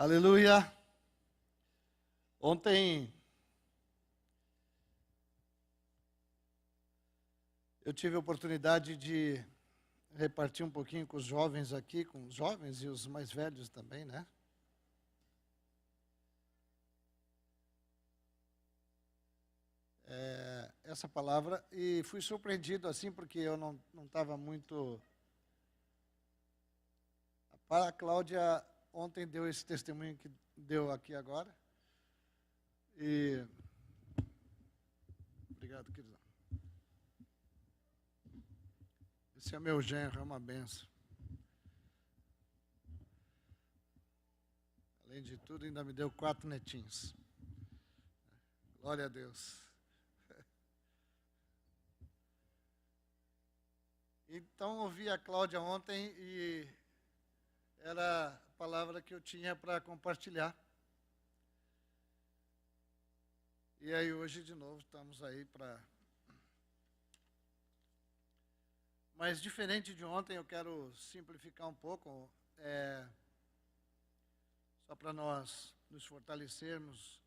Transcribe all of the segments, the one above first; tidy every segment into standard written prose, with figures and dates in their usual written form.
Aleluia. Ontem eu tive a oportunidade de repartir um pouquinho com os jovens aqui, com os jovens e os mais velhos também, né? Essa palavra, e fui surpreendido assim, porque eu não estava muito... A Cláudia ontem deu esse testemunho que deu aqui agora. E... Obrigado, querido. Esse é meu genro, é uma benção. Além de tudo, ainda me deu 4 netinhos. Glória a Deus. Então, ouvi a Cláudia ontem e era a palavra que eu tinha para compartilhar. E aí, hoje, de novo, estamos aí para... Mas, diferente de ontem, eu quero simplificar um pouco, só para nós nos fortalecermos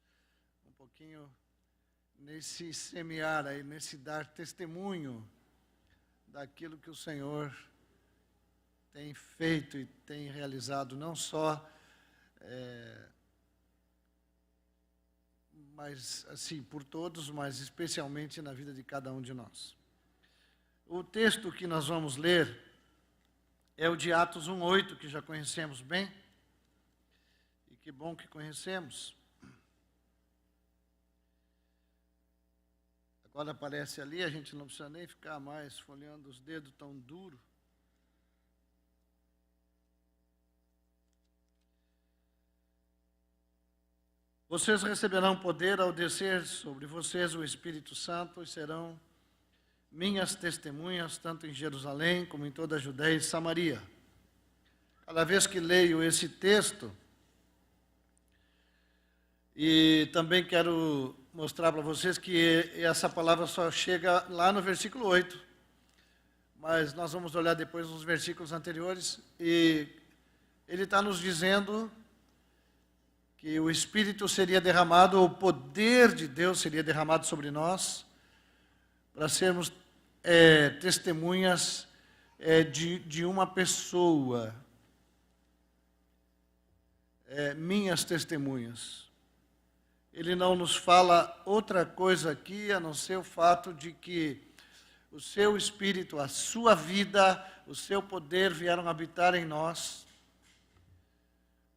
um pouquinho nesse semear aí, nesse dar testemunho daquilo que o Senhor tem feito e tem realizado, não só, mas assim, por todos, mas especialmente na vida de cada um de nós. O texto que nós vamos ler é o de Atos 1:8, que já conhecemos bem, e que bom que conhecemos. Agora aparece ali, a gente não precisa nem ficar mais folheando os dedos tão duro. Vocês receberão poder ao descer sobre vocês o Espírito Santo e serão minhas testemunhas, tanto em Jerusalém como em toda a Judéia e Samaria. Cada vez que leio esse texto, e também quero mostrar para vocês que essa palavra só chega lá no versículo 8, mas nós vamos olhar depois nos versículos anteriores, e ele está nos dizendo que o Espírito seria derramado, o poder de Deus seria derramado sobre nós, para sermos testemunhas de uma pessoa, minhas testemunhas. Ele não nos fala outra coisa aqui, a não ser o fato de que o seu Espírito, a sua vida, o seu poder vieram habitar em nós,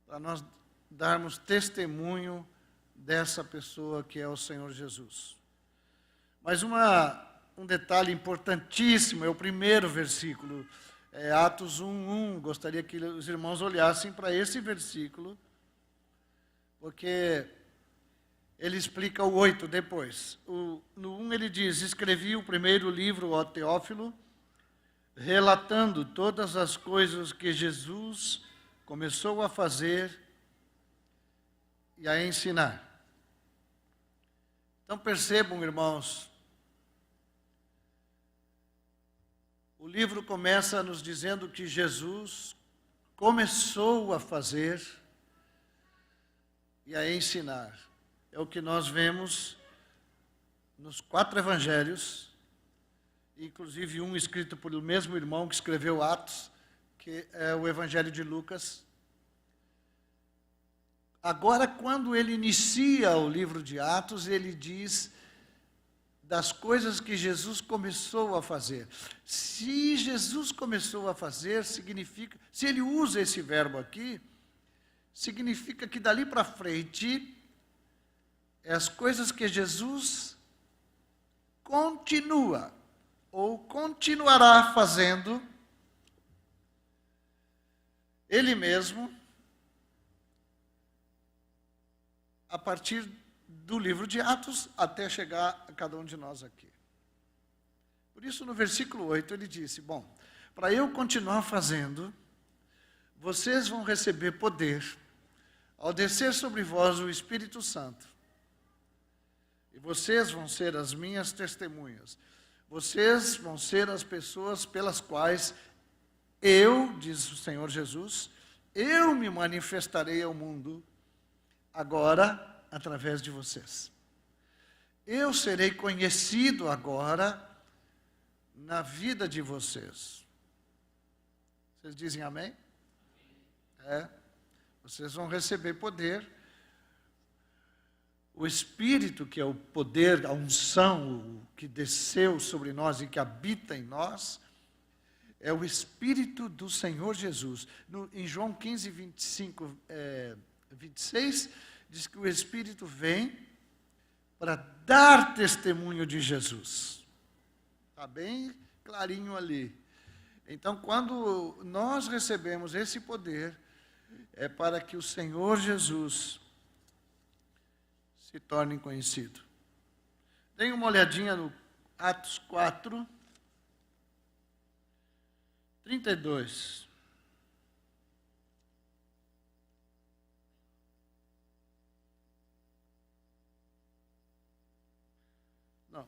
para nós darmos testemunho dessa pessoa que é o Senhor Jesus. Mas um detalhe importantíssimo é o primeiro versículo, Atos 1:1. Gostaria que os irmãos olhassem para esse versículo, porque ele explica o 8 depois. No 1 ele diz: escrevi o primeiro livro, ó Teófilo, relatando todas as coisas que Jesus começou a fazer e a ensinar. Então percebam, irmãos, o livro começa nos dizendo que Jesus começou a fazer e a ensinar. É o que nós vemos nos 4 evangelhos, inclusive um escrito por o mesmo irmão que escreveu Atos, que é o evangelho de Lucas. Agora, quando ele inicia o livro de Atos, ele diz das coisas que Jesus começou a fazer. Se Jesus começou a fazer, significa, se ele usa esse verbo aqui, significa que dali para frente, as coisas que Jesus continua ou continuará fazendo, ele mesmo, a partir do livro de Atos até chegar a cada um de nós aqui. Por isso, no versículo 8, ele disse: bom, para eu continuar fazendo, vocês vão receber poder ao descer sobre vós o Espírito Santo. E vocês vão ser as minhas testemunhas. Vocês vão ser as pessoas pelas quais eu, diz o Senhor Jesus, eu me manifestarei ao mundo agora através de vocês. Eu serei conhecido agora na vida de vocês. Vocês dizem amém? Vocês vão receber poder. O Espírito, que é o poder, a unção, o que desceu sobre nós e que habita em nós, é o Espírito do Senhor Jesus. Em João 15, 25, 26, diz que o Espírito vem para dar testemunho de Jesus. Está bem clarinho ali. Então, quando nós recebemos esse poder, é para que o Senhor Jesus se torne conhecido. Dêem uma olhadinha no Atos 4, 32. Não.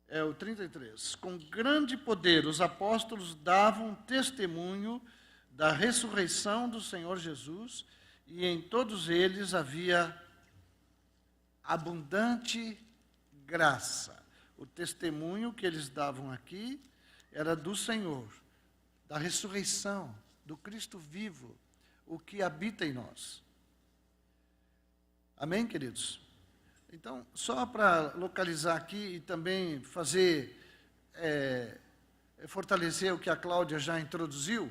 É o 33. Com grande poder, os apóstolos davam testemunho da ressurreição do Senhor Jesus, e em todos eles havia abundante graça. O testemunho que eles davam aqui era do Senhor, da ressurreição, do Cristo vivo, o que habita em nós. Amém, queridos? Então, só para localizar aqui e também fazer, fortalecer o que a Cláudia já introduziu,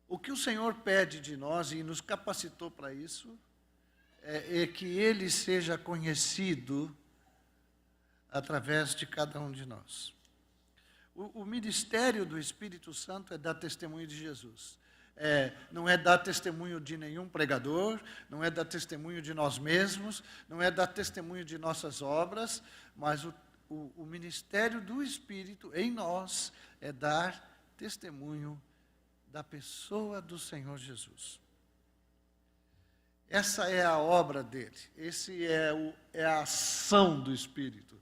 o que o Senhor pede de nós e nos capacitou para isso é que Ele seja conhecido através de cada um de nós. O ministério do Espírito Santo é dar testemunho de Jesus. Não é dar testemunho de nenhum pregador, não é dar testemunho de nós mesmos, não é dar testemunho de nossas obras, mas o ministério do Espírito em nós é dar testemunho da pessoa do Senhor Jesus. Essa é a obra dele, esse é a ação do Espírito.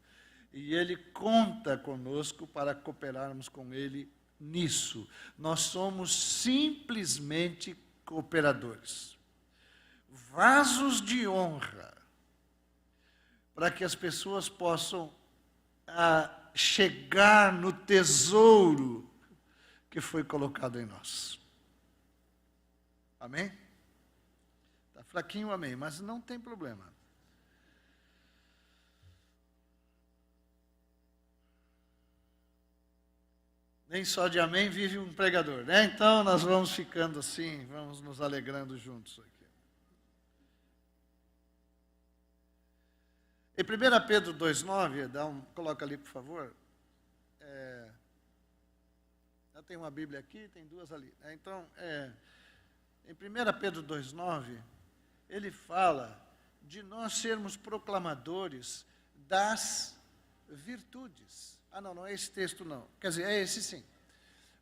E ele conta conosco para cooperarmos com ele nisso. Nós somos simplesmente cooperadores. Vasos de honra, para que as pessoas possam chegar no tesouro que foi colocado em nós. Amém? Está fraquinho, amém, mas não tem problema. Nem só de amém vive um pregador, né? Então nós vamos ficando assim, vamos nos alegrando juntos aqui. Em 1 Pedro 2,9, coloca ali, por favor. Já tem uma Bíblia aqui, tem duas ali. Então, em 1 Pedro 2,9, ele fala de nós sermos proclamadores das virtudes. Não é esse texto não. Quer dizer, é esse sim.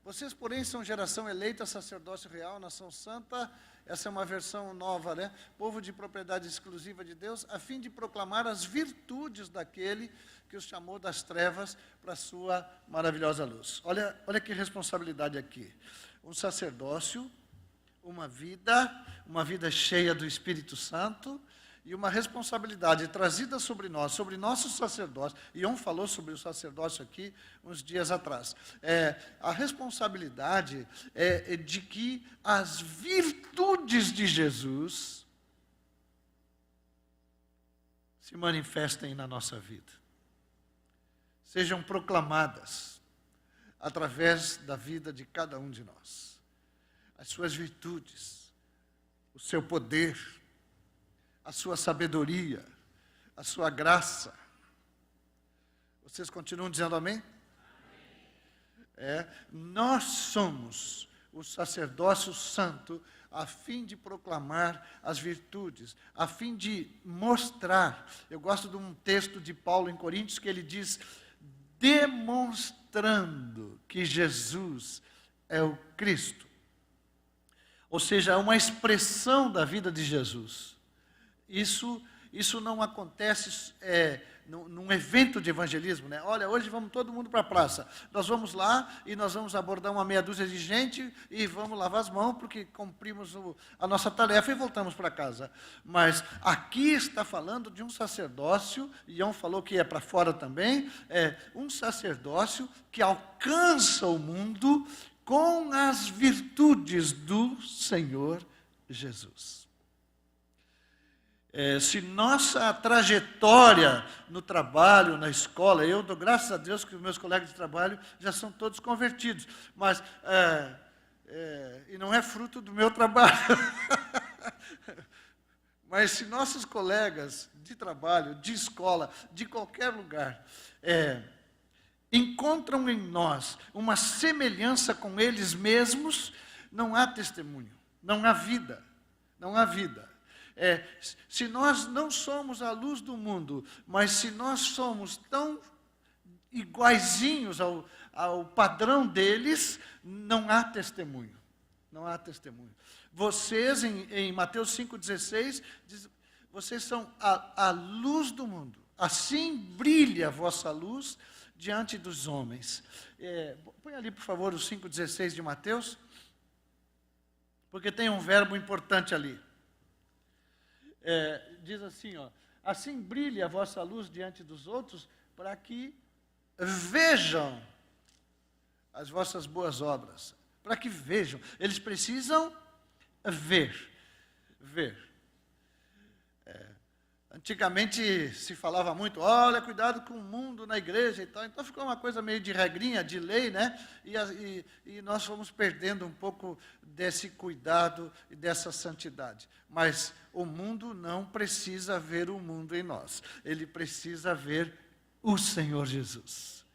Vocês, porém, são geração eleita, sacerdócio real, nação santa. Essa é uma versão nova, né? Povo de propriedade exclusiva de Deus, a fim de proclamar as virtudes daquele que os chamou das trevas para a sua maravilhosa luz. Olha que responsabilidade aqui. Um sacerdócio, uma vida cheia do Espírito Santo, e uma responsabilidade trazida sobre nós, sobre nosso sacerdócio. Ion falou sobre o sacerdócio aqui uns dias atrás. A responsabilidade é de que as virtudes de Jesus se manifestem na nossa vida. Sejam proclamadas através da vida de cada um de nós. As suas virtudes, o seu poder, a sua sabedoria, a sua graça. Vocês continuam dizendo amém? Nós somos o sacerdócio santo a fim de proclamar as virtudes, a fim de mostrar. Eu gosto de um texto de Paulo em Coríntios que ele diz, demonstrando que Jesus é o Cristo. Ou seja, é uma expressão da vida de Jesus. Isso não acontece num evento de evangelismo, né? Olha, hoje vamos todo mundo para a praça. Nós vamos lá e nós vamos abordar uma meia dúzia de gente e vamos lavar as mãos porque cumprimos a nossa tarefa e voltamos para casa. Mas aqui está falando de um sacerdócio, e Ion falou que é para fora também, um sacerdócio que alcança o mundo com as virtudes do Senhor Jesus. Se nossa trajetória no trabalho, na escola, eu dou graças a Deus que os meus colegas de trabalho já são todos convertidos, mas e não é fruto do meu trabalho. Mas se nossos colegas de trabalho, de escola, de qualquer lugar, encontram em nós uma semelhança com eles mesmos, não há testemunho, não há vida, não há vida. Se nós não somos a luz do mundo, mas se nós somos tão iguaizinhos ao padrão deles, não há testemunho, não há testemunho. Vocês, em Mateus 5,16, diz, vocês são a luz do mundo, assim brilha a vossa luz diante dos homens. Põe ali, por favor, o 5,16 de Mateus, porque tem um verbo importante ali. Diz assim, assim brilha a vossa luz diante dos outros, para que vejam as vossas boas obras. Para que vejam. Eles precisam ver. Antigamente se falava muito, olha, cuidado com o mundo na igreja e tal. Então ficou uma coisa meio de regrinha, de lei, né? E nós fomos perdendo um pouco desse cuidado e dessa santidade. Mas o mundo não precisa ver o mundo em nós. Ele precisa ver o Senhor Jesus.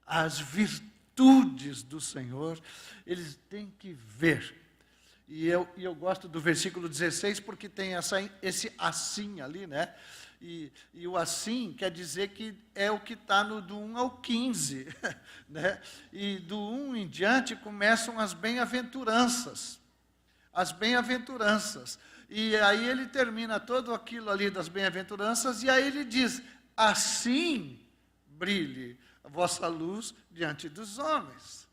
As virtudes do Senhor, eles têm que ver. E eu gosto do versículo 16, porque tem esse assim ali, né? E o assim quer dizer que é o que está do 1 ao 15. Né? E do 1 em diante começam as bem-aventuranças. As bem-aventuranças. E aí ele termina todo aquilo ali das bem-aventuranças, e aí ele diz, assim brilhe a vossa luz diante dos homens.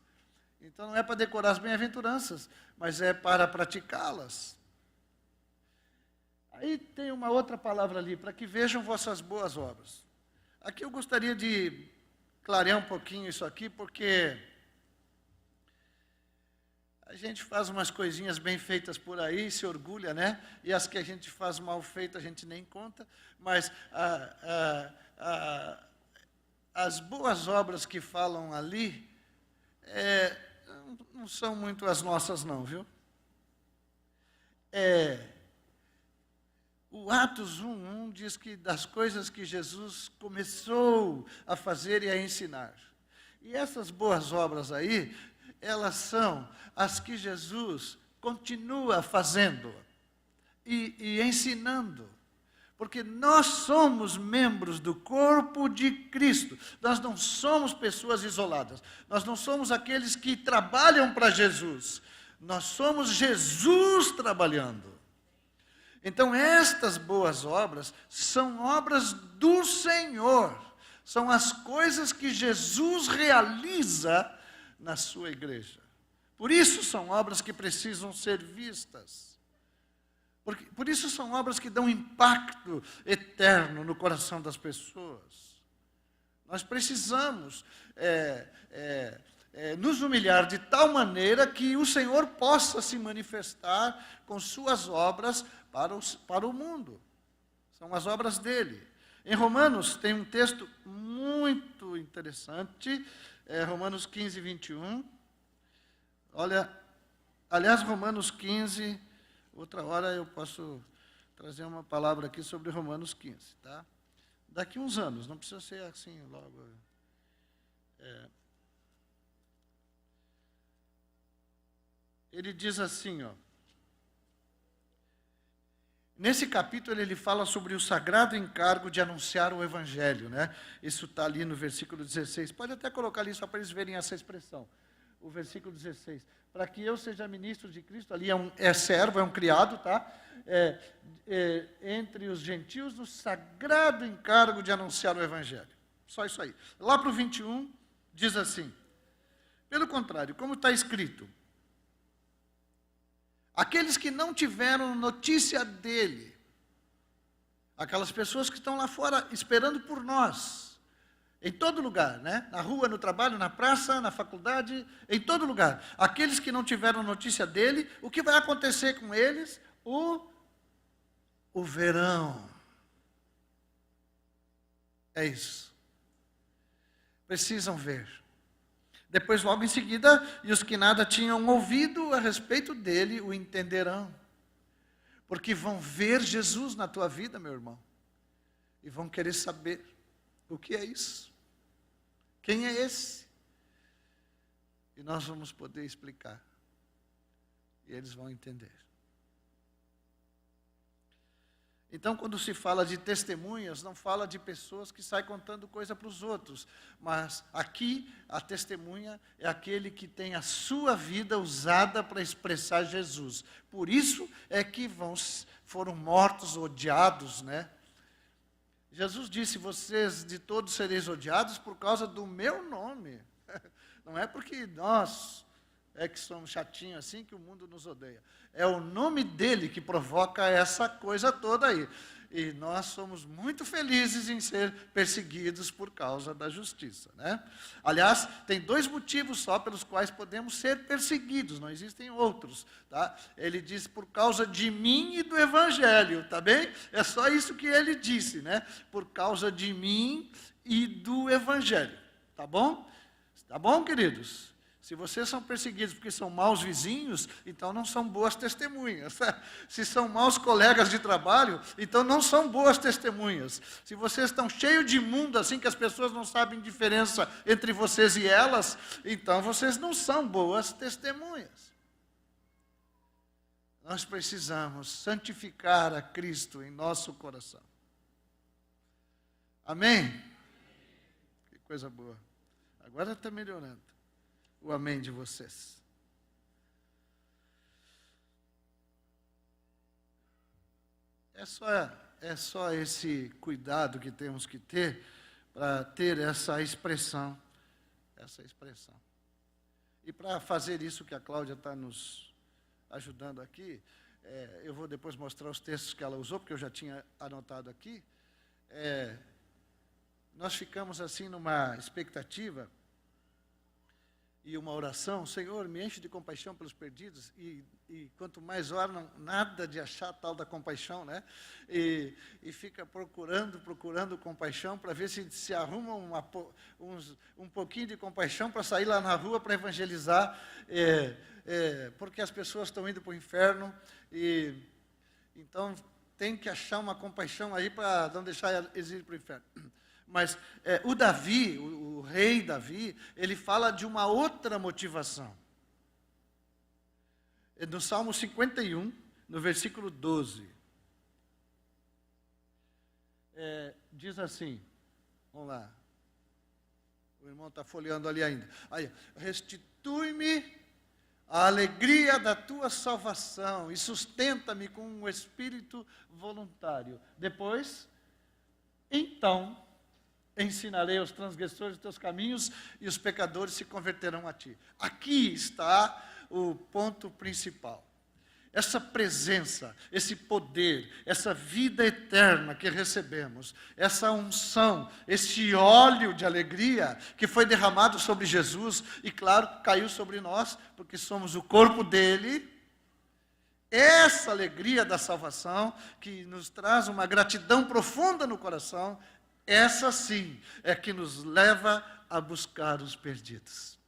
Então não é para decorar as bem-aventuranças, mas é para praticá-las. Aí tem uma outra palavra ali, para que vejam vossas boas obras. Aqui eu gostaria de clarear um pouquinho isso aqui, porque a gente faz umas coisinhas bem feitas por aí, se orgulha, né? E as que a gente faz mal feito, a gente nem conta, mas as boas obras que falam ali, não são muito as nossas não, viu? O Atos 1:1 diz que das coisas que Jesus começou a fazer e a ensinar. E essas boas obras aí, elas são as que Jesus continua fazendo e ensinando. Porque nós somos membros do corpo de Cristo. Nós não somos pessoas isoladas. Nós não somos aqueles que trabalham para Jesus. Nós somos Jesus trabalhando. Então, estas boas obras são obras do Senhor. São as coisas que Jesus realiza na sua igreja. Por isso são obras que precisam ser vistas. Por isso são obras que dão impacto eterno no coração das pessoas. Nós precisamos nos humilhar de tal maneira que o Senhor possa se manifestar com suas obras para o mundo. São as obras dele. Em Romanos tem um texto muito interessante, Romanos 15:21. Olha, aliás, Romanos 15... Outra hora eu posso trazer uma palavra aqui sobre Romanos 15, tá? Daqui uns anos, não precisa ser assim logo. Ele diz assim, nesse capítulo ele fala sobre o sagrado encargo de anunciar o Evangelho, né? Isso está ali no versículo 16. Pode até colocar ali só para eles verem essa expressão. o versículo 16. Para que eu seja ministro de Cristo, ali é servo, é um criado, tá? Entre os gentios, no sagrado encargo de anunciar o Evangelho. Só isso aí. Lá para o 21, diz assim: pelo contrário, como está escrito, aqueles que não tiveram notícia dele, aquelas pessoas que estão lá fora esperando por nós, em todo lugar, né? Na rua, no trabalho, na praça, na faculdade, em todo lugar. Aqueles que não tiveram notícia dele, o que vai acontecer com eles? O verão. É isso. Precisam ver. Depois, logo em seguida, e os que nada tinham ouvido a respeito dele o entenderão. Porque vão ver Jesus na tua vida, meu irmão. E vão querer saber o que é isso. Quem é esse? E nós vamos poder explicar. E eles vão entender. Então, quando se fala de testemunhas, não fala de pessoas que saem contando coisa para os outros. Mas aqui, a testemunha é aquele que tem a sua vida usada para expressar Jesus. Por isso é que foram mortos, odiados, né? Jesus disse, vocês de todos sereis odiados por causa do meu nome. Não é porque nós que somos chatinhos assim que o mundo nos odeia. É o nome dele que provoca essa coisa toda aí. E nós somos muito felizes em ser perseguidos por causa da justiça, né? Aliás, tem 2 motivos só pelos quais podemos ser perseguidos, não existem outros, tá? Ele diz por causa de mim e do Evangelho, tá bem? É só isso que ele disse, né? Por causa de mim e do Evangelho, tá bom? Tá bom, queridos? Se vocês são perseguidos porque são maus vizinhos, então não são boas testemunhas. Se são maus colegas de trabalho, então não são boas testemunhas. Se vocês estão cheios de imundo, assim que as pessoas não sabem diferença entre vocês e elas, então vocês não são boas testemunhas. Nós precisamos santificar a Cristo em nosso coração. Amém? Que coisa boa. Agora está melhorando. O amém de vocês. É só esse cuidado que temos que ter para ter essa expressão. E para fazer isso que a Cláudia está nos ajudando aqui, eu vou depois mostrar os textos que ela usou, porque eu já tinha anotado aqui. Nós ficamos assim numa expectativa e uma oração, Senhor, me enche de compaixão pelos perdidos, e quanto mais oram, nada de achar tal da compaixão, né? E fica procurando compaixão, para ver se arruma um pouquinho de compaixão para sair lá na rua para evangelizar, porque as pessoas estão indo para o inferno, e então tem que achar uma compaixão aí para não deixar eles ir para o inferno. Mas o Davi, o rei Davi, ele fala de uma outra motivação. No Salmo 51, no versículo 12, diz assim, vamos lá, o irmão está folheando ali ainda. Aí, restitui-me a alegria da tua salvação e sustenta-me com um espírito voluntário. Depois, então ensinarei aos transgressores os teus caminhos e os pecadores se converterão a ti. Aqui está o ponto principal. Essa presença, esse poder, essa vida eterna que recebemos, essa unção, esse óleo de alegria que foi derramado sobre Jesus e, claro, caiu sobre nós, porque somos o corpo dele. Essa alegria da salvação, que nos traz uma gratidão profunda no coração, essa sim é que nos leva a buscar os perdidos.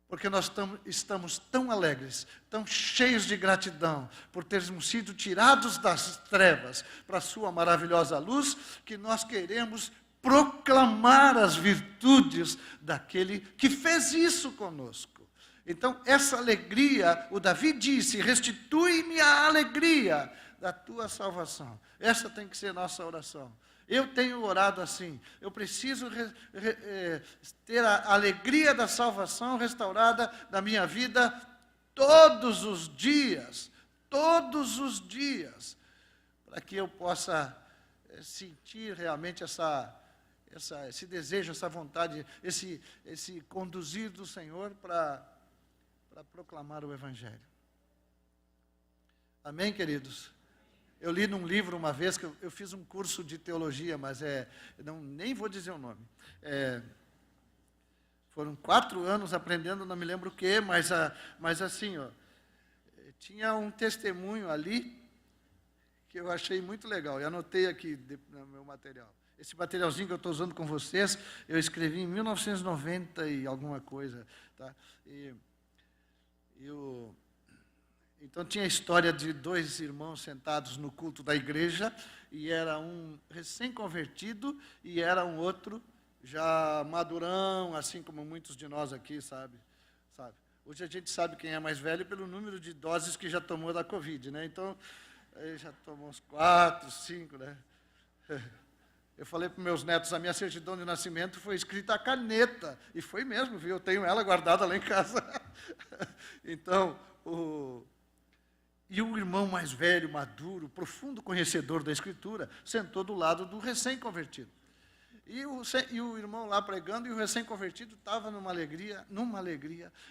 Porque nós estamos tão alegres, tão cheios de gratidão, por termos sido tirados das trevas para a sua maravilhosa luz, que nós queremos proclamar as virtudes daquele que fez isso conosco. Então, essa alegria, o Davi disse, restitui-me a alegria da tua salvação. Essa tem que ser nossa oração. Eu tenho orado assim. Eu preciso ter a alegria da salvação restaurada na minha vida todos os dias. Todos os dias. Para que eu possa sentir realmente esse desejo, essa vontade, esse conduzir do Senhor para proclamar o Evangelho. Amém, queridos? Eu li num livro uma vez, que eu fiz um curso de teologia, mas nem vou dizer o nome. Foram 4 anos aprendendo, não me lembro o quê, mas assim, tinha um testemunho ali que eu achei muito legal, e anotei aqui no meu material. Esse materialzinho que eu estou usando com vocês, eu escrevi em 1990 e alguma coisa. Tá? Então, tinha a história de 2 irmãos sentados no culto da igreja, e era um recém-convertido, e era um outro já madurão, assim como muitos de nós aqui, sabe? Hoje a gente sabe quem é mais velho pelo número de doses que já tomou da Covid, né? Então, aí já tomou uns 4, 5, né? Eu falei para meus netos, a minha certidão de nascimento foi escrita a caneta, e foi mesmo, viu? Eu tenho ela guardada lá em casa. Então, E o irmão mais velho, maduro, profundo conhecedor da Escritura, sentou do lado do recém-convertido. E o irmão lá pregando, e o recém-convertido estava numa alegria,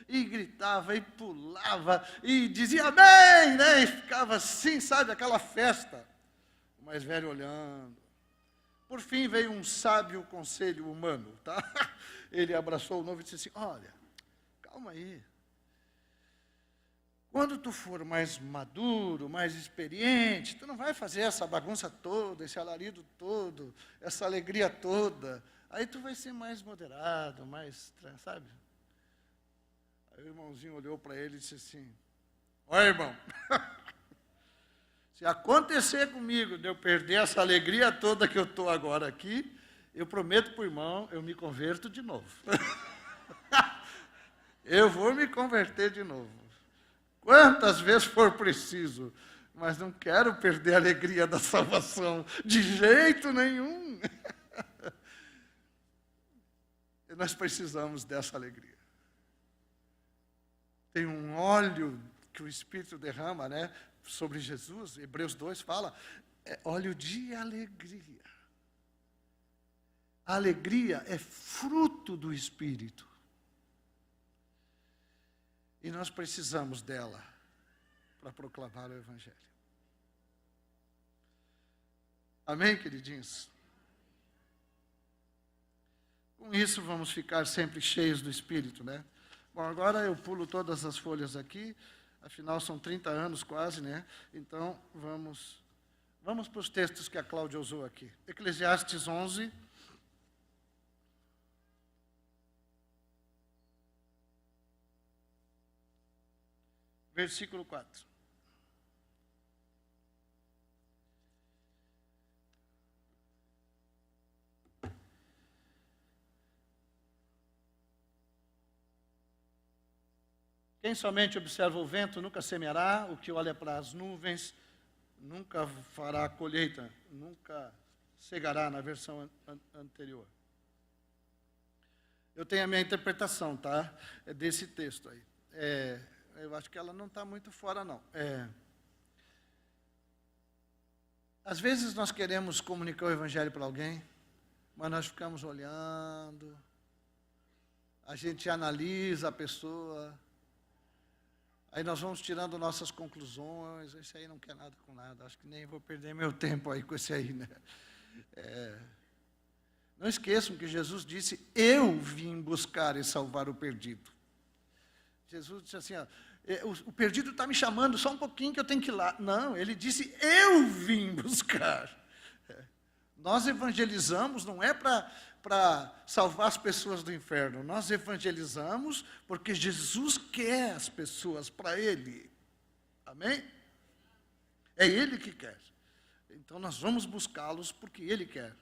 e gritava, e pulava, e dizia amém, né? E ficava assim, sabe, aquela festa. O mais velho olhando. Por fim veio um sábio conselho humano, tá? Ele abraçou o novo e disse assim, olha, calma aí. Quando tu for mais maduro, mais experiente, tu não vai fazer essa bagunça toda, esse alarido todo, essa alegria toda. Aí tu vai ser mais moderado, sabe? Aí o irmãozinho olhou para ele e disse assim, olha, irmão, se acontecer comigo de eu perder essa alegria toda que eu estou agora aqui, eu prometo para o irmão, eu me converto de novo. Eu vou me converter de novo. Quantas vezes for preciso, mas não quero perder a alegria da salvação, de jeito nenhum. E nós precisamos dessa alegria. Tem um óleo que o Espírito derrama, né, sobre Jesus, Hebreus 2 fala, é óleo de alegria. A alegria é fruto do Espírito. E nós precisamos dela para proclamar o Evangelho. Amém, queridinhos? Com isso, vamos ficar sempre cheios do Espírito, né? Bom, agora eu pulo todas as folhas aqui, afinal são 30 anos quase, né? Então, vamos para os textos que a Cláudia usou aqui. Eclesiastes 11, versículo 4. Quem somente observa o vento nunca semeará, o que olha para as nuvens nunca fará colheita, nunca cegará, na versão anterior. Eu tenho a minha interpretação, tá? Desse texto aí. Eu acho que ela não está muito fora, não. Às vezes nós queremos comunicar o Evangelho para alguém, mas nós ficamos olhando, a gente analisa a pessoa, aí nós vamos tirando nossas conclusões, esse aí não quer nada com nada, acho que nem vou perder meu tempo aí com esse aí, né? Não esqueçam que Jesus disse, eu vim buscar e salvar o perdido. Jesus disse assim, o perdido está me chamando, só um pouquinho que eu tenho que ir lá. Não, ele disse, eu vim buscar. Nós evangelizamos, não é para salvar as pessoas do inferno, nós evangelizamos porque Jesus quer as pessoas para Ele. Amém? É Ele que quer. Então nós vamos buscá-los porque Ele quer.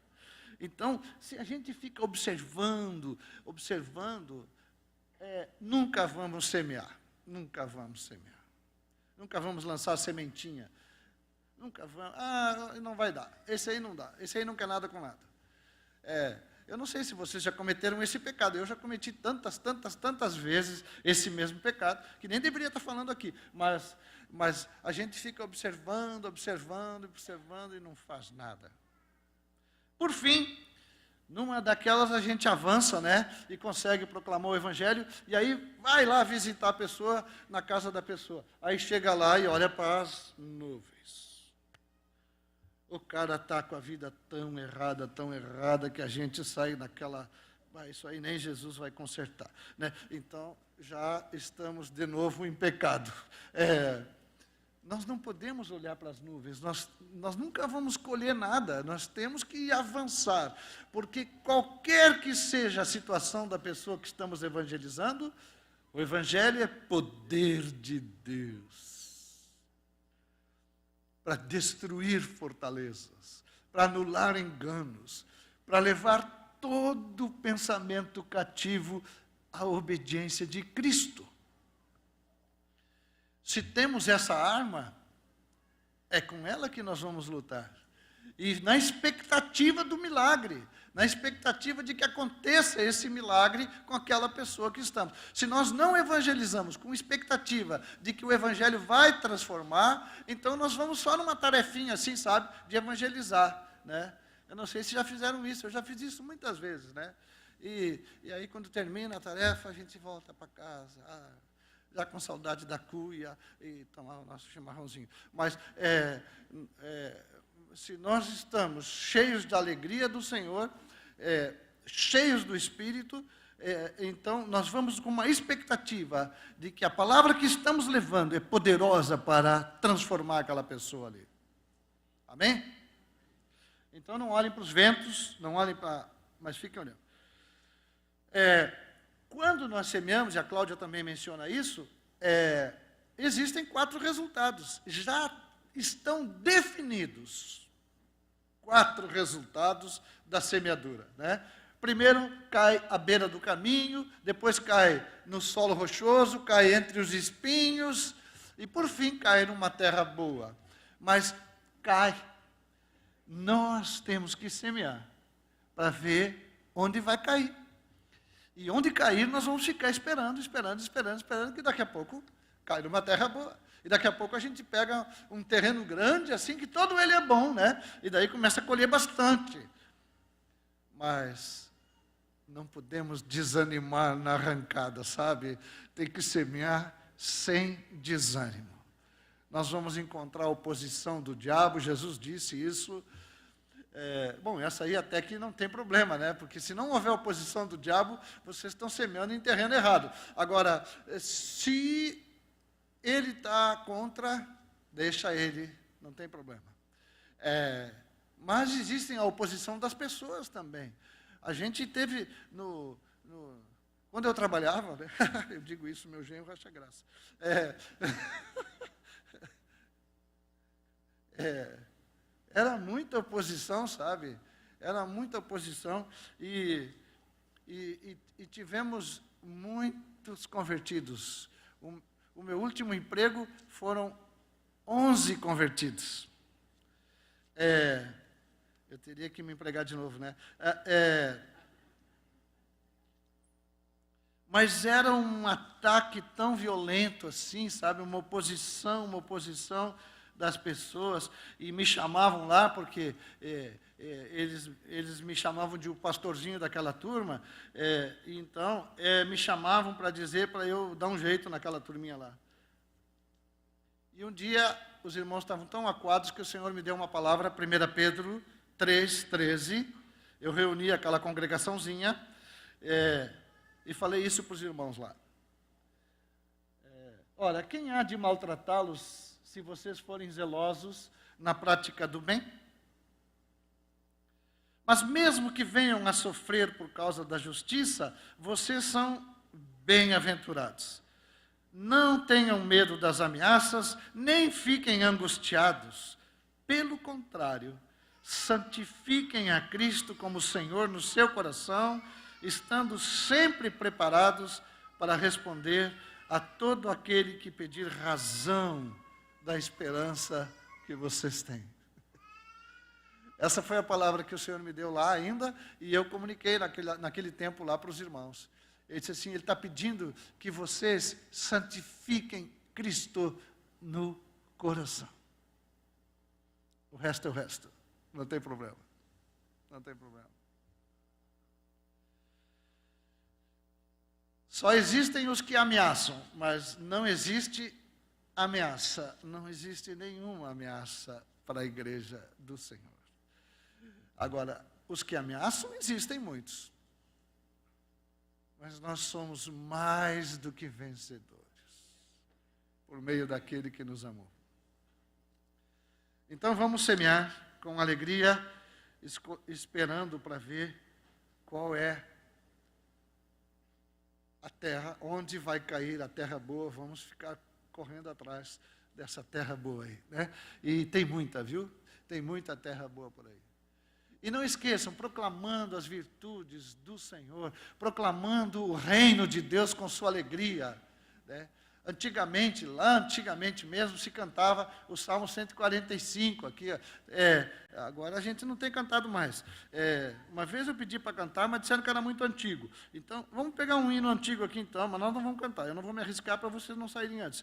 Então, se a gente fica observando, nunca vamos semear. Nunca vamos semear. Nunca vamos lançar a sementinha. Nunca vamos. Não vai dar. Esse aí não dá. Esse aí não quer nada com nada. Eu não sei se vocês já cometeram esse pecado. Eu já cometi tantas vezes esse mesmo pecado, que nem deveria estar falando aqui. Mas a gente fica observando e não faz nada. Por fim, numa daquelas a gente avança, né? E consegue proclamar o Evangelho. E aí vai lá visitar a pessoa na casa da pessoa. Aí chega lá e olha para as nuvens. O cara está com a vida tão errada, que a gente sai naquela... isso aí nem Jesus vai consertar, né? Então, já estamos de novo em pecado. Nós não podemos olhar para as nuvens, nós nunca vamos colher nada, nós temos que avançar, porque qualquer que seja a situação da pessoa que estamos evangelizando, o Evangelho é poder de Deus para destruir fortalezas, para anular enganos, para levar todo pensamento cativo à obediência de Cristo. Se temos essa arma, é com ela que nós vamos lutar. E na expectativa do milagre, na expectativa de que aconteça esse milagre com aquela pessoa que estamos. Se nós não evangelizamos com expectativa de que o evangelho vai transformar, então nós vamos só numa tarefinha assim, sabe, de evangelizar, né? Eu não sei se já fizeram isso, eu já fiz isso muitas vezes, né? E aí quando termina a tarefa, a gente volta para casa, já com saudade da cuia e tomar o nosso chimarrãozinho. Mas se nós estamos cheios da alegria do Senhor, cheios do Espírito, então nós vamos com uma expectativa de que a palavra que estamos levando é poderosa para transformar aquela pessoa ali. Amém? Então não olhem para os ventos, não olhem para... mas fiquem olhando. Quando nós semeamos, e a Cláudia também menciona isso, existem 4 resultados. Já estão definidos 4 resultados da semeadura, né? Primeiro cai à beira do caminho, depois cai no solo rochoso, cai entre os espinhos, e por fim cai numa terra boa. Mas cai. Nós temos que semear para ver onde vai cair. E onde cair, nós vamos ficar esperando, que daqui a pouco cai numa terra boa. E daqui a pouco a gente pega um terreno grande, assim, que todo ele é bom, né? E daí começa a colher bastante. Mas não podemos desanimar na arrancada, sabe? Tem que semear sem desânimo. Nós vamos encontrar a oposição do diabo, Jesus disse isso. Essa aí até que não tem problema, né? Porque se não houver oposição do diabo, vocês estão semeando em terreno errado. Agora, se ele está contra, deixa ele, não tem problema. Mas existem a oposição das pessoas também. A gente teve, quando eu trabalhava, né? Eu digo isso, meu genro acha graça. Era muita oposição, sabe? Era muita oposição e tivemos muitos convertidos. O meu último emprego foram 11 convertidos. Eu teria que me empregar de novo, né? Mas era um ataque tão violento assim, sabe? Uma oposição das pessoas, e me chamavam lá, porque eles me chamavam de o pastorzinho daquela turma, então me chamavam para dizer, para eu dar um jeito naquela turminha lá. E um dia, os irmãos estavam tão acuados que o Senhor me deu uma palavra, 1 Pedro 3:13, eu reuni aquela congregaçãozinha, e falei isso para os irmãos lá. Olha, quem há de maltratá-los se vocês forem zelosos na prática do bem? Mas mesmo que venham a sofrer por causa da justiça, vocês são bem-aventurados. Não tenham medo das ameaças, nem fiquem angustiados. Pelo contrário, santifiquem a Cristo como Senhor no seu coração, estando sempre preparados para responder a todo aquele que pedir razão da esperança que vocês têm. Essa foi a palavra que o Senhor me deu lá ainda, e eu comuniquei naquele tempo lá para os irmãos. Ele disse assim, ele está pedindo que vocês santifiquem Cristo no coração. O resto é o resto. Não tem problema. Não tem problema. Só existem os que ameaçam, mas não existe ameaça. Não existe nenhuma ameaça para a igreja do Senhor. Agora, os que ameaçam, existem muitos. Mas nós somos mais do que vencedores, por meio daquele que nos amou. Então vamos semear com alegria, esperando para ver qual é a terra, onde vai cair a terra boa. Vamos ficar correndo atrás dessa terra boa aí, né? E tem muita, viu? Tem muita terra boa por aí. E não esqueçam, proclamando as virtudes do Senhor, proclamando o reino de Deus com sua alegria, né? Antigamente, lá antigamente mesmo, se cantava o Salmo 145, aqui, agora a gente não tem cantado mais. Uma vez eu pedi para cantar, mas disseram que era muito antigo. Então, vamos pegar um hino antigo aqui então, mas nós não vamos cantar, eu não vou me arriscar para vocês não saírem antes.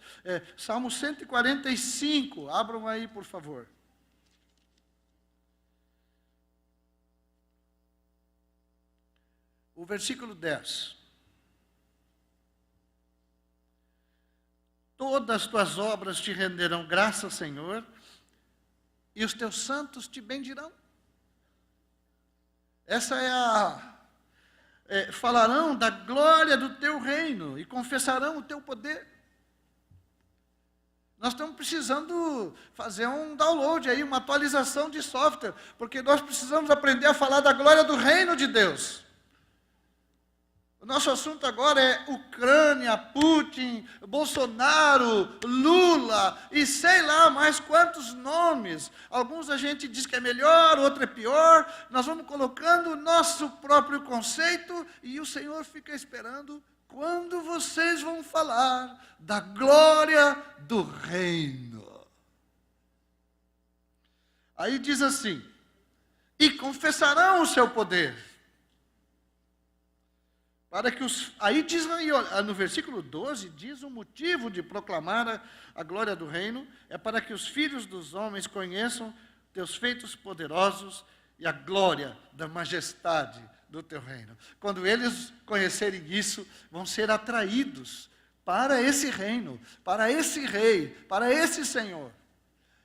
Salmo 145, abram aí, por favor. O versículo 10. Todas as tuas obras te renderão graças, Senhor, e os teus santos te bendirão. Essa é falarão da glória do teu reino e confessarão o teu poder. Nós estamos precisando fazer um download aí, uma atualização de software, porque nós precisamos aprender a falar da glória do reino de Deus. O nosso assunto agora é Ucrânia, Putin, Bolsonaro, Lula e sei lá mais quantos nomes. Alguns a gente diz que é melhor, outro é pior. Nós vamos colocando o nosso próprio conceito e o Senhor fica esperando quando vocês vão falar da glória do reino. Aí diz assim, e confessarão o seu poder. Para que aí diz, no versículo 12, diz o motivo de proclamar a glória do reino, é para que os filhos dos homens conheçam teus feitos poderosos e a glória da majestade do teu reino. Quando eles conhecerem isso, vão ser atraídos para esse reino, para esse rei, para esse Senhor.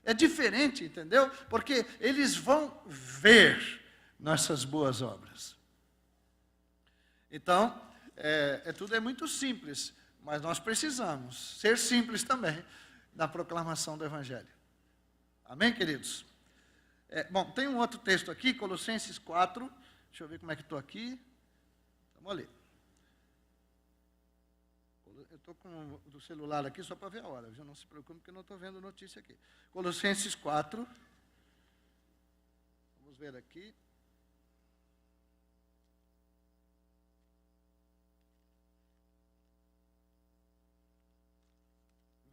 É diferente, entendeu? Porque eles vão ver nossas boas obras. Então, tudo é muito simples, mas nós precisamos ser simples também na proclamação do Evangelho. Amém, queridos? Bom, tem um outro texto aqui, Colossenses 4, deixa eu ver como é que estou aqui. Vamos ler. Eu estou com o celular aqui só para ver a hora, já não se preocupe que eu não estou vendo notícia aqui. Colossenses 4, vamos ver aqui.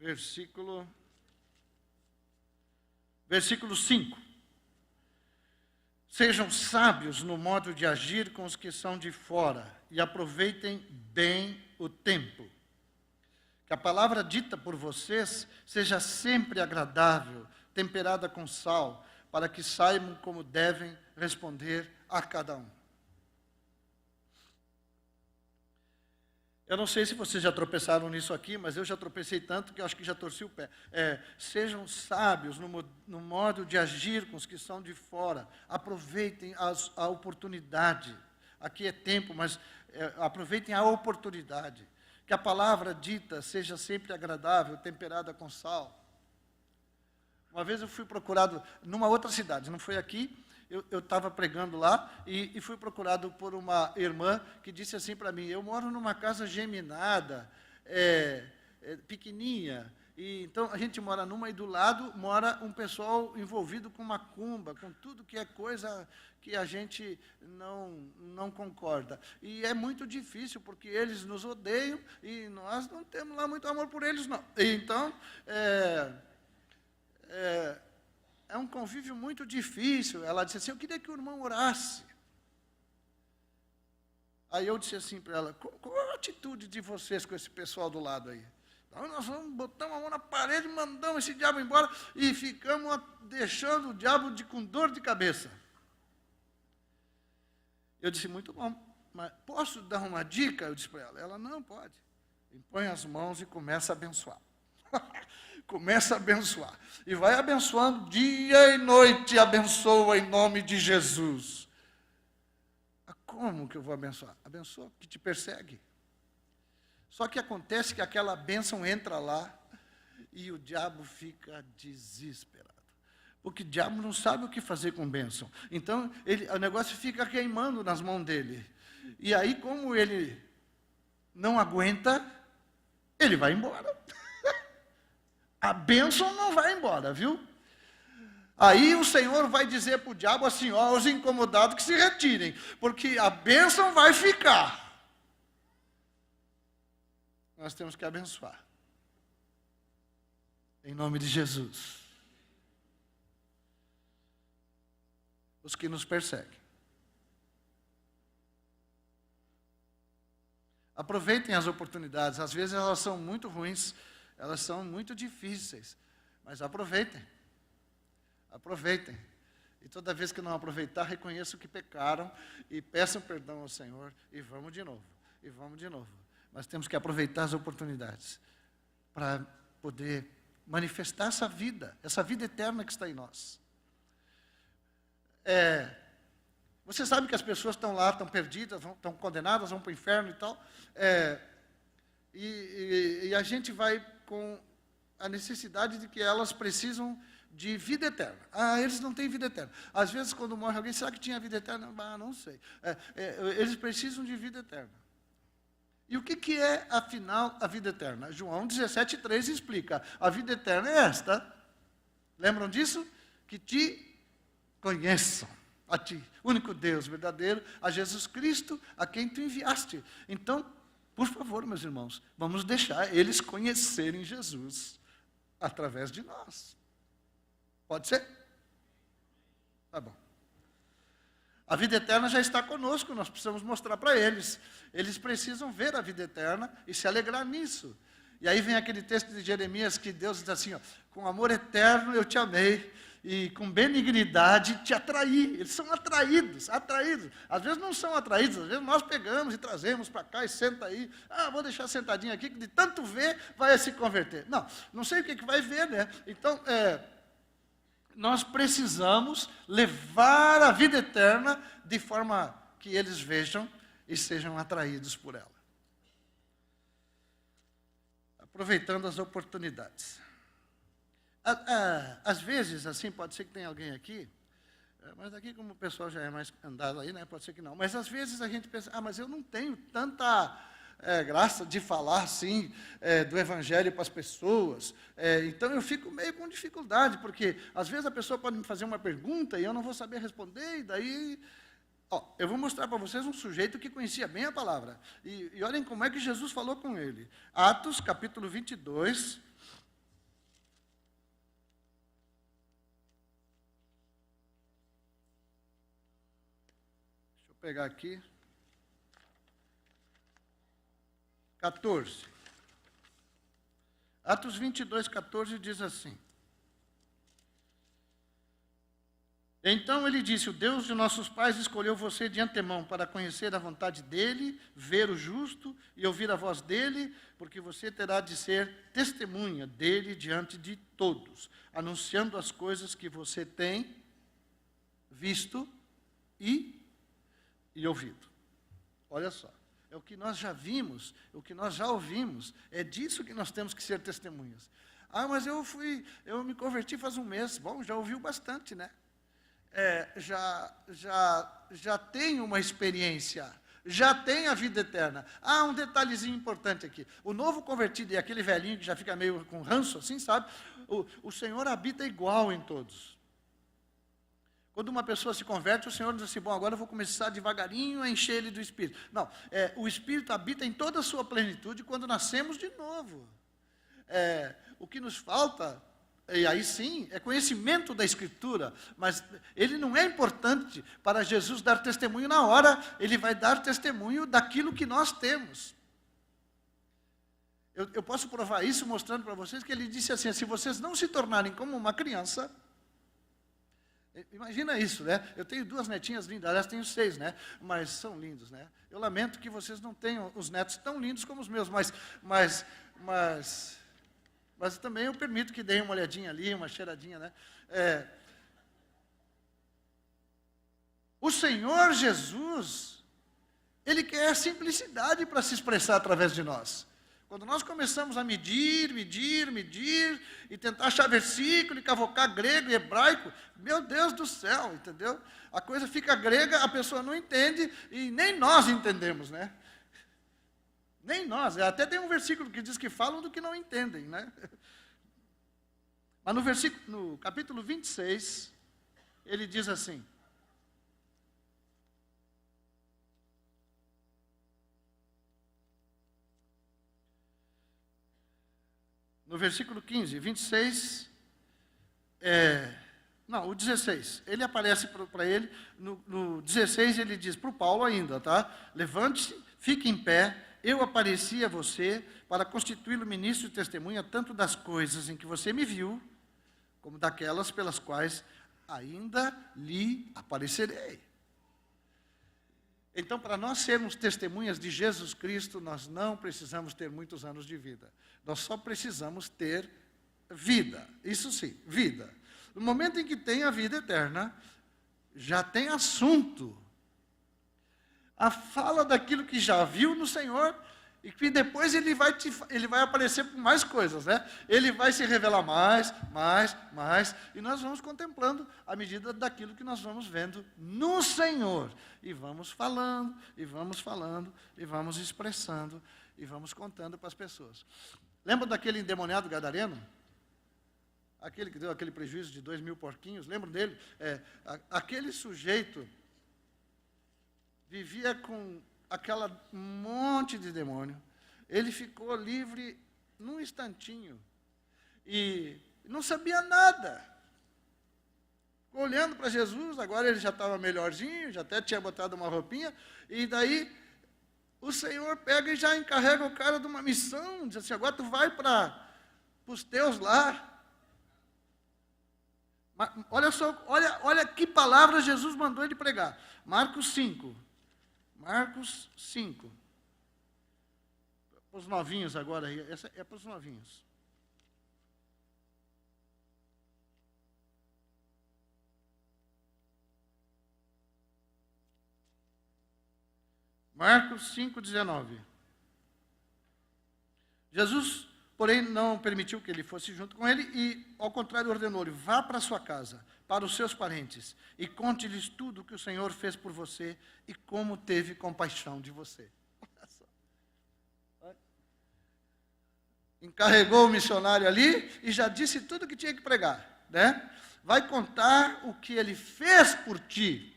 Versículo 5. Sejam sábios no modo de agir com os que são de fora e aproveitem bem o tempo. Que a palavra dita por vocês seja sempre agradável, temperada com sal, para que saibam como devem responder a cada um. Eu não sei se vocês já tropeçaram nisso aqui, mas eu já tropecei tanto que eu acho que já torci o pé. Sejam sábios no modo de agir com os que são de fora. Aproveitem a oportunidade. Aqui é tempo, mas aproveitem a oportunidade. Que a palavra dita seja sempre agradável, temperada com sal. Uma vez eu fui procurado numa outra cidade, não foi aqui. Eu estava pregando lá e fui procurado por uma irmã que disse assim para mim, eu moro numa casa geminada, pequenininha, e então a gente mora numa e do lado mora um pessoal envolvido com macumba, com tudo que é coisa que a gente não concorda. E é muito difícil, porque eles nos odeiam e nós não temos lá muito amor por eles, não. Então, convívio muito difícil. Ela disse assim, eu queria que o irmão orasse. Aí eu disse assim para ela, qual a atitude de vocês com esse pessoal do lado aí? Então, nós vamos botar uma mão na parede, mandamos esse diabo embora e ficamos deixando o diabo com dor de cabeça. Eu disse, muito bom, mas posso dar uma dica? Eu disse para ela. Ela, não, pode. Impõe as mãos e começa a abençoar. Começa a abençoar. E vai abençoando dia e noite, abençoa em nome de Jesus. Como que eu vou abençoar? Abençoa o que te persegue. Só que acontece que aquela bênção entra lá e o diabo fica desesperado. Porque o diabo não sabe o que fazer com bênção. Então, o negócio fica queimando nas mãos dele. E aí, como ele não aguenta, ele vai embora. A bênção não vai embora, viu? Aí o Senhor vai dizer para o diabo assim, ó, os incomodados que se retirem, porque a bênção vai ficar. Nós temos que abençoar. Em nome de Jesus. Os que nos perseguem. Aproveitem as oportunidades. Às vezes elas são muito ruins, elas são muito difíceis, mas aproveitem. Aproveitem. E toda vez que não aproveitar, reconheçam que pecaram e peçam perdão ao Senhor e vamos de novo. E vamos de novo. Mas temos que aproveitar as oportunidades para poder manifestar essa vida eterna que está em nós. Você sabe que as pessoas estão lá, estão perdidas, estão condenadas, vão para o inferno e tal. E a gente vai com a necessidade de que elas precisam de vida eterna. Eles não têm vida eterna. Às vezes, quando morre alguém, será que tinha vida eterna? Não sei. Eles precisam de vida eterna. E o que é, afinal, a vida eterna? João 17,3 explica. A vida eterna é esta. Lembram disso? Que te conheçam. A ti, único Deus verdadeiro, a Jesus Cristo, a quem tu enviaste. Então, por favor, meus irmãos, vamos deixar eles conhecerem Jesus através de nós. Pode ser? Tá bom. A vida eterna já está conosco, nós precisamos mostrar para eles. Eles precisam ver a vida eterna e se alegrar nisso. E aí vem aquele texto de Jeremias que Deus diz assim, ó, com amor eterno eu te amei e com benignidade te atraí. Eles são atraídos. Às vezes não são atraídos, às vezes nós pegamos e trazemos para cá e senta aí. Vou deixar sentadinho aqui, que de tanto ver vai se converter. Não sei o que vai ver, né? Então, nós precisamos levar a vida eterna de forma que eles vejam e sejam atraídos por ela. Aproveitando as oportunidades. Às vezes, assim, pode ser que tenha alguém aqui, mas aqui como o pessoal já é mais andado aí, né, pode ser que não. Mas às vezes a gente pensa, mas eu não tenho tanta graça de falar assim do Evangelho para as pessoas. Então eu fico meio com dificuldade, porque às vezes a pessoa pode me fazer uma pergunta e eu não vou saber responder, e daí... eu vou mostrar para vocês um sujeito que conhecia bem a palavra. E olhem como é que Jesus falou com ele. Atos, capítulo 22. Deixa eu pegar aqui. 14. Atos 22, 14 diz assim. Então ele disse, o Deus de nossos pais escolheu você de antemão para conhecer a vontade dele, ver o justo e ouvir a voz dele, porque você terá de ser testemunha dele diante de todos, anunciando as coisas que você tem visto e ouvido. Olha só, é o que nós já vimos, o que nós já ouvimos, é disso que nós temos que ser testemunhas. Mas eu me converti faz um mês. Bom, já ouviu bastante, né? Já tem uma experiência, já tem a vida eterna. Um detalhezinho importante aqui. O novo convertido e aquele velhinho que já fica meio com ranço, assim, sabe? O Senhor habita igual em todos. Quando uma pessoa se converte, o Senhor diz assim, bom, agora eu vou começar devagarinho a encher ele do Espírito. Não, o Espírito habita em toda a sua plenitude quando nascemos de novo. O que nos falta E aí sim, é conhecimento da Escritura, mas ele não é importante para Jesus dar testemunho na hora, ele vai dar testemunho daquilo que nós temos. Eu posso provar isso mostrando para vocês que ele disse assim, se vocês não se tornarem como uma criança, imagina isso, né? Eu tenho 2 netinhas lindas, aliás, tenho 6, né? Mas são lindos, né? Eu lamento que vocês não tenham os netos tão lindos como os meus, mas também eu permito que deem uma olhadinha ali, uma cheiradinha, né? O Senhor Jesus, Ele quer simplicidade para se expressar através de nós. Quando nós começamos a medir, e tentar achar versículo, e cavocar grego e hebraico, meu Deus do céu, entendeu? A coisa fica grega, a pessoa não entende, e nem nós entendemos, né? Nem nós. Até tem um versículo que diz que falam do que não entendem, né? Mas no capítulo 26, ele diz assim, no versículo 15, 26, o 16, ele aparece para ele, no 16 ele diz para o Paulo ainda, tá? Levante-se, fique em pé, eu apareci a você para constituí-lo ministro e testemunha tanto das coisas em que você me viu, como daquelas pelas quais ainda lhe aparecerei. Então, para nós sermos testemunhas de Jesus Cristo, nós não precisamos ter muitos anos de vida. Nós só precisamos ter vida. Isso sim, vida. No momento em que tem a vida eterna, já tem assunto. A fala daquilo que já viu no Senhor, e que depois ele vai aparecer com mais coisas, né? Ele vai se revelar mais, e nós vamos contemplando à medida daquilo que nós vamos vendo no Senhor. E vamos falando, e vamos expressando, e vamos contando para as pessoas. Lembra daquele endemoniado gadareno? Aquele que deu aquele prejuízo de 2.000 porquinhos, lembram dele? Aquele sujeito vivia com aquela monte de demônio, ele ficou livre num instantinho, e não sabia nada, ficou olhando para Jesus, agora ele já estava melhorzinho, já até tinha botado uma roupinha, e daí o Senhor pega e já encarrega o cara de uma missão, diz assim, agora tu vai para os teus lá. Olha só, olha que palavra Jesus mandou ele pregar, Marcos 5, para os novinhos agora, essa é para os novinhos. Marcos 5:19. Jesus, porém, não permitiu que ele fosse junto com ele e, ao contrário, ordenou-lhe, vá para a sua casa, para os seus parentes, e conte-lhes tudo o que o Senhor fez por você e como teve compaixão de você. Olha só. Encarregou o missionário ali e já disse tudo o que tinha que pregar, né? Vai contar o que ele fez por ti.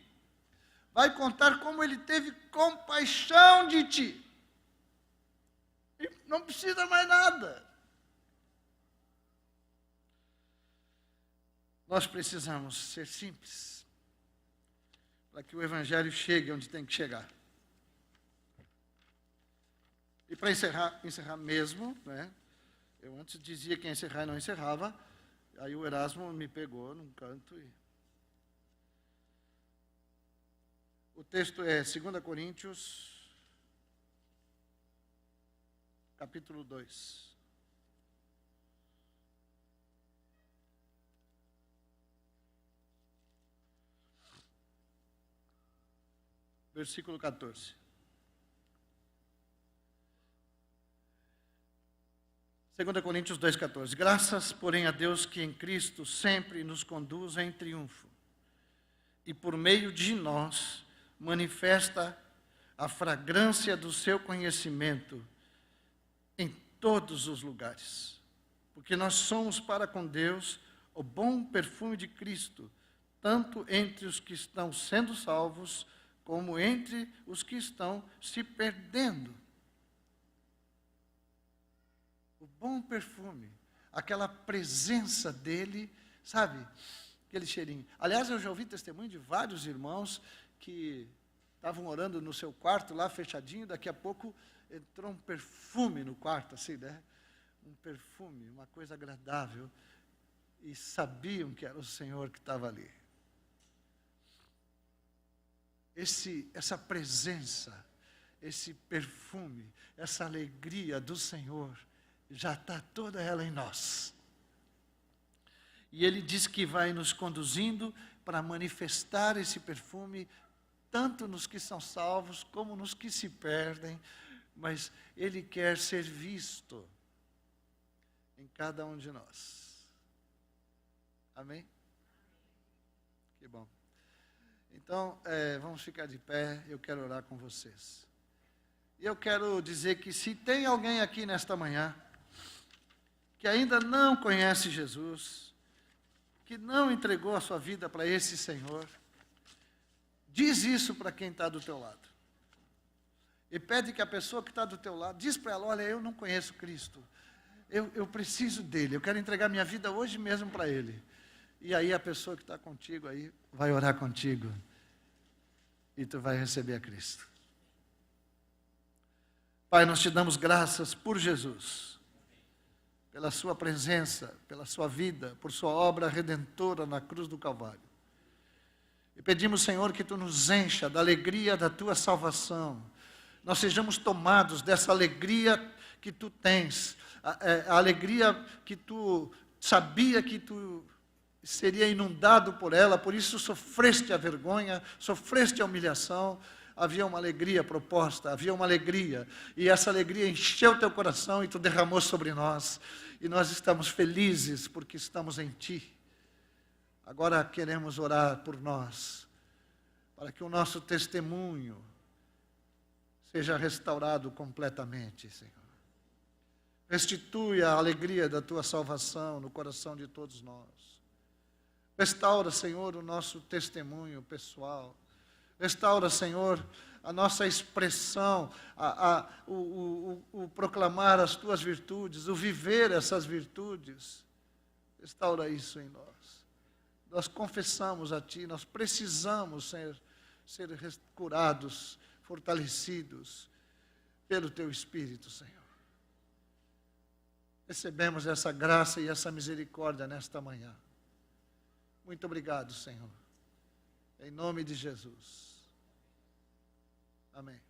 Vai contar como ele teve compaixão de ti. E não precisa mais nada. Nós precisamos ser simples, para que o Evangelho chegue onde tem que chegar. E para encerrar mesmo, né? Eu antes dizia que ia encerrar e não encerrava, aí o Erasmo me pegou num canto e... O texto é 2 Coríntios, capítulo 2. Versículo 14. 2 Coríntios 2,14. Graças, porém, a Deus que em Cristo sempre nos conduz em triunfo, e por meio de nós manifesta a fragrância do seu conhecimento em todos os lugares. Porque nós somos para com Deus o bom perfume de Cristo, tanto entre os que estão sendo salvos, como entre os que estão se perdendo. O bom perfume. aquela presença dele, sabe? Aquele cheirinho. Aliás, eu já ouvi testemunho de vários irmãos que estavam orando no seu quarto lá, fechadinho, daqui a pouco entrou um perfume no quarto, assim, né? Um perfume, uma coisa agradável, e sabiam que era o Senhor que estava ali. Essa presença, esse perfume, essa alegria do Senhor, já está toda ela em nós. E Ele diz que vai nos conduzindo para manifestar esse perfume, tanto nos que são salvos, como nos que se perdem, mas Ele quer ser visto em cada um de nós. Amém? Que bom. Então, vamos ficar de pé, eu quero orar com vocês. E eu quero dizer que se tem alguém aqui nesta manhã, que ainda não conhece Jesus, que não entregou a sua vida para esse Senhor, diz isso para quem está do teu lado. E pede que a pessoa que está do teu lado, diz para ela, olha, eu não conheço Cristo, eu preciso dele, eu quero entregar minha vida hoje mesmo para ele. E aí a pessoa que está contigo aí vai orar contigo. E tu vai receber a Cristo. Pai, nós te damos graças por Jesus. Pela sua presença, pela sua vida, por sua obra redentora na cruz do Calvário. E pedimos, Senhor, que tu nos encha da alegria da tua salvação. Nós sejamos tomados dessa alegria que tu tens. A alegria que tu sabia que tu seria inundado por ela, por isso sofreste a vergonha, sofreste a humilhação. Havia uma alegria proposta, havia uma alegria, e essa alegria encheu teu coração e tu derramou sobre nós, e nós estamos felizes porque estamos em ti. Agora queremos orar por nós, para que o nosso testemunho seja restaurado completamente, Senhor. Restitui a alegria da tua salvação no coração de todos nós. Restaura, Senhor, o nosso testemunho pessoal. Restaura, Senhor, a nossa expressão, o proclamar as tuas virtudes, o viver essas virtudes. Restaura isso em nós. Nós confessamos a Ti, nós precisamos ser curados, fortalecidos pelo Teu Espírito, Senhor. Recebemos essa graça e essa misericórdia nesta manhã. Muito obrigado, Senhor. Em nome de Jesus. Amém.